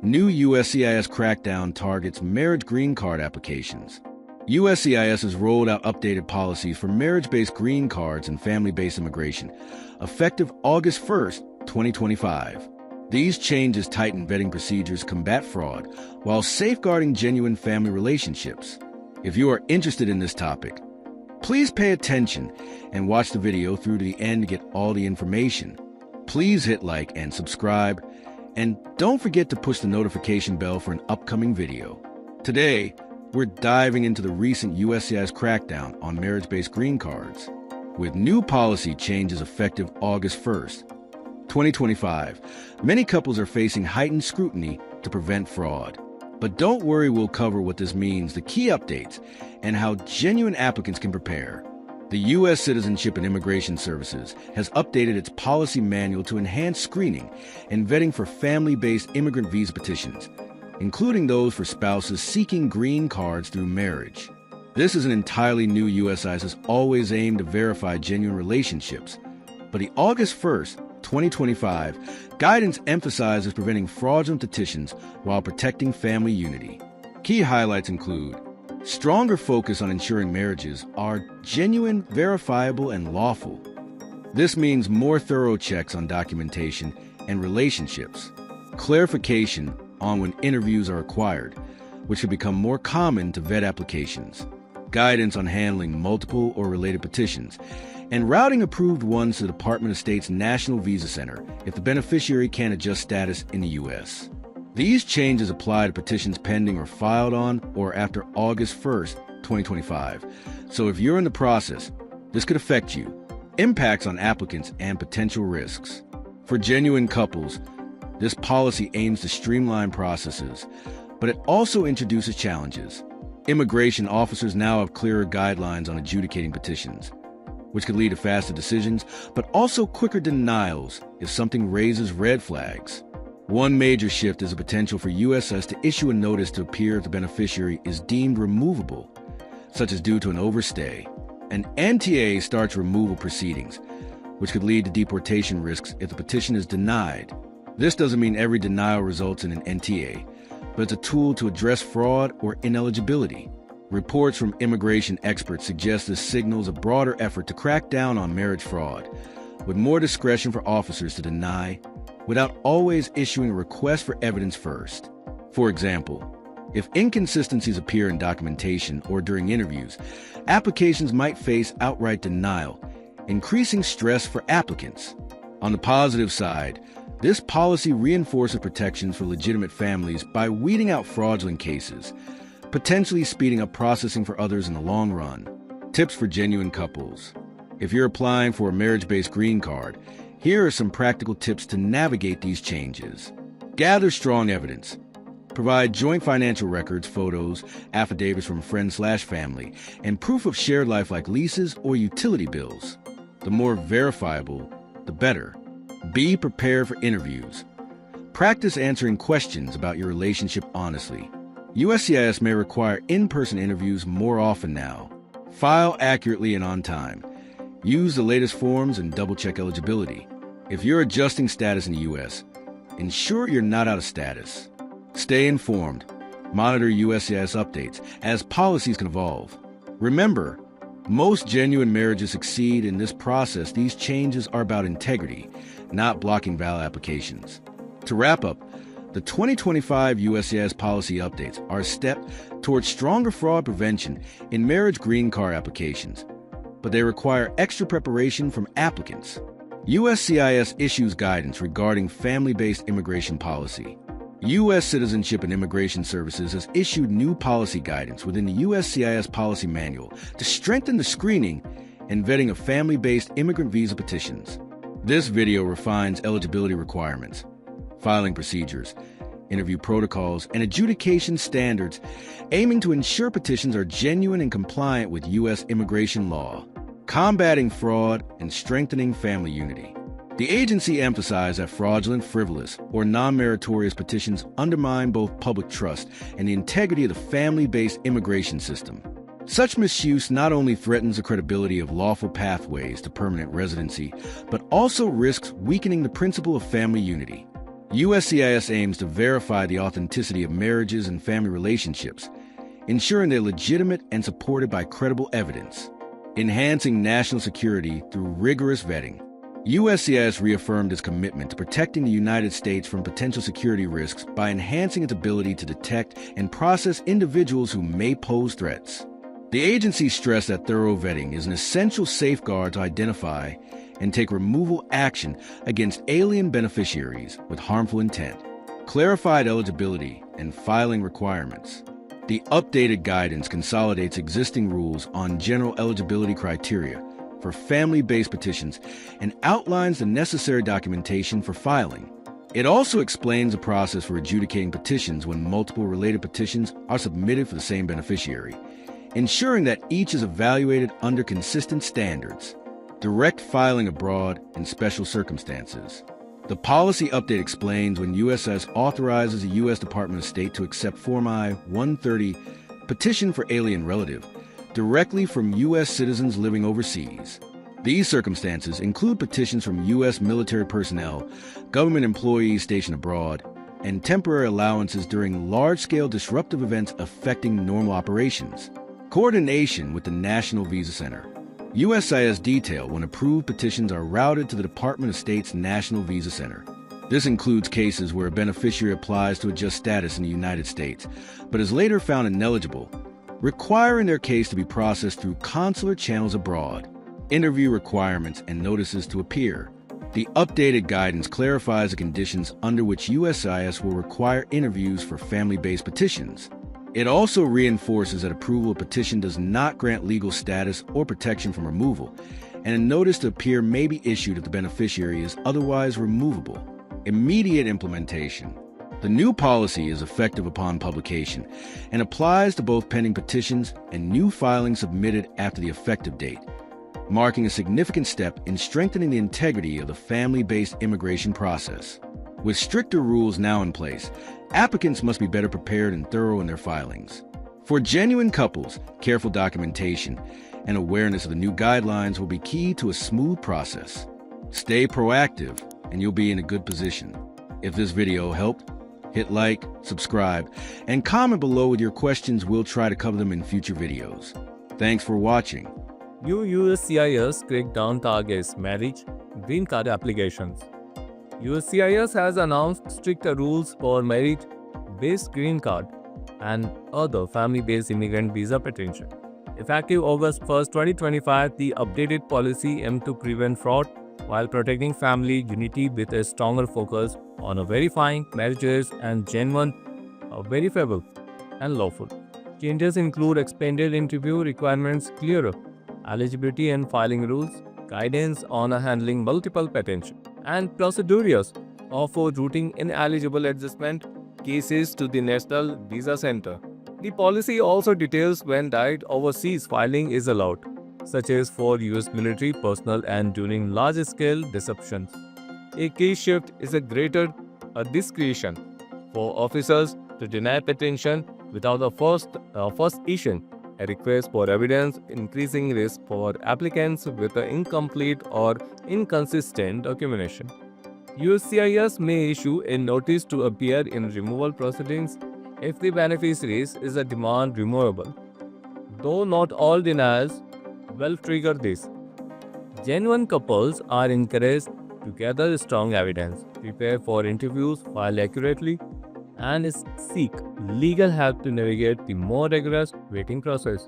New USCIS Crackdown targets marriage green card applications. USCIS has rolled out updated policies for marriage-based green cards and family-based immigration, effective August 1st, 2025. These changes tighten vetting procedures, combat fraud, while safeguarding genuine family relationships. If you are interested in this topic, please pay attention and watch the video through to the end to get all the information. Please hit like and subscribe, and don't forget to push the notification bell for an upcoming video. Today, we're diving into the recent USCIS crackdown on marriage-based green cards. With new policy changes effective August 1st, 2025, many couples are facing heightened scrutiny to prevent fraud. But don't worry, we'll cover what this means, the key updates, and how genuine applicants can prepare. The U.S. Citizenship and Immigration Services has updated its policy manual to enhance screening and vetting for family-based immigrant visa petitions, including those for spouses seeking green cards through marriage. This is an entirely new USCIS has always aimed to verify genuine relationships, but the August 1st, 2025 guidance emphasizes preventing fraudulent petitions while protecting family unity. Key highlights include stronger focus on ensuring marriages are genuine, verifiable, and lawful. This means more thorough checks on documentation and relationships, clarification on when interviews are required, which should become more common to vet applications, guidance on handling multiple or related petitions, and routing approved ones to the Department of State's National Visa Center if the beneficiary can't adjust status in the U.S. These changes apply to petitions pending or filed on or after August 1st, 2025. So if you're in the process, this could affect you. Impacts on applicants and potential risks. For genuine couples, this policy aims to streamline processes, but it also introduces challenges. Immigration officers now have clearer guidelines on adjudicating petitions, which could lead to faster decisions, but also quicker denials if something raises red flags. One major shift is a potential for USCIS to issue a notice to appear if the beneficiary is deemed removable, such as due to an overstay. An NTA starts removal proceedings, which could lead to deportation risks if the petition is denied. This doesn't mean every denial results in an NTA, but it's a tool to address fraud or ineligibility. Reports from immigration experts suggest this signals a broader effort to crack down on marriage fraud, with more discretion for officers to deny without always issuing a request for evidence first. For example, if inconsistencies appear in documentation or during interviews, applications might face outright denial, increasing stress for applicants. On the positive side, this policy reinforces protections for legitimate families by weeding out fraudulent cases, potentially speeding up processing for others in the long run. Tips for genuine couples. If you're applying for a marriage-based green card, here are some practical tips to navigate these changes. Gather strong evidence. Provide joint financial records, photos, affidavits from friends/family, and proof of shared life like leases or utility bills. The more verifiable, the better. Be prepared for interviews. Practice answering questions about your relationship honestly. USCIS may require in-person interviews more often now. File accurately and on time. Use the latest forms and double-check eligibility. If you're adjusting status in the U.S., ensure you're not out of status. Stay informed. Monitor USCIS updates as policies can evolve. Remember, most genuine marriages succeed in this process. These changes are about integrity, not blocking valid applications. To wrap up, the 2025 USCIS policy updates are a step towards stronger fraud prevention in marriage green card applications, but they require extra preparation from applicants. USCIS issues guidance regarding family-based immigration policy. U.S. Citizenship and Immigration Services has issued new policy guidance within the USCIS policy manual to strengthen the screening and vetting of family-based immigrant visa petitions. This video refines eligibility requirements, filing procedures, interview protocols, and adjudication standards, aiming to ensure petitions are genuine and compliant with U.S. immigration law, combating fraud, and strengthening family unity. The agency emphasized that fraudulent, frivolous, or non-meritorious petitions undermine both public trust and the integrity of the family-based immigration system. Such misuse not only threatens the credibility of lawful pathways to permanent residency, but also risks weakening the principle of family unity. USCIS aims to verify the authenticity of marriages and family relationships, ensuring they're legitimate and supported by credible evidence. Enhancing national security through rigorous vetting. USCIS reaffirmed its commitment to protecting the United States from potential security risks by enhancing its ability to detect and process individuals who may pose threats. The agency stressed that thorough vetting is an essential safeguard to identify and take removal action against alien beneficiaries with harmful intent. Clarified eligibility and filing requirements. The updated guidance consolidates existing rules on general eligibility criteria for family-based petitions and outlines the necessary documentation for filing. It also explains the process for adjudicating petitions when multiple related petitions are submitted for the same beneficiary, ensuring that each is evaluated under consistent standards. Direct filing abroad in special circumstances. The policy update explains when USCIS authorizes the U.S. Department of State to accept Form I-130, Petition for Alien Relative, directly from U.S. citizens living overseas. These circumstances include petitions from U.S. military personnel, government employees stationed abroad, and temporary allowances during large-scale disruptive events affecting normal operations. Coordination with the National Visa Center. USCIS detail when approved petitions are routed to the Department of State's National Visa Center. This includes cases where a beneficiary applies to adjust status in the United States, but is later found ineligible, requiring their case to be processed through consular channels abroad. Interview requirements and notices to appear. The updated guidance clarifies the conditions under which USCIS will require interviews for family-based petitions. It also reinforces that approval of petition does not grant legal status or protection from removal, and a notice to appear may be issued if the beneficiary is otherwise removable. Immediate implementation. The new policy is effective upon publication and applies to both pending petitions and new filings submitted after the effective date, marking a significant step in strengthening the integrity of the family-based immigration process. With stricter rules now in place, applicants must be better prepared and thorough in their filings. For genuine couples, careful documentation and awareness of the new guidelines will be key to a smooth process. Stay proactive, and you'll be in a good position. If this video helped, hit like, subscribe, and comment below with your questions. We'll try to cover them in future videos. Thanks for watching. USCIS Crackdown targets marriage, green card applications. USCIS has announced stricter rules for marriage-based green card and other family-based immigrant visa petition. Effective August 1, 2025, the updated policy aims to prevent fraud while protecting family unity with a stronger focus on verifying marriages and genuine, verifiable, and lawful. Changes include expanded interview requirements, clearer eligibility and filing rules, guidance on handling multiple petitions, and procedures of routing ineligible adjustment cases to the National Visa Center. The policy also details when direct overseas filing is allowed, such as for U.S. military personnel and during large-scale disruptions. A key shift is a greater discretion for officers to deny petition without first issuing a request for evidence, increasing risk for applicants with incomplete or inconsistent documentation. USCIS may issue a notice to appear in removal proceedings if the beneficiary is a demand removable, though not all denials will trigger this. Genuine couples are encouraged to gather strong evidence, prepare for interviews, file accurately, and seek legal help to navigate the more rigorous vetting process.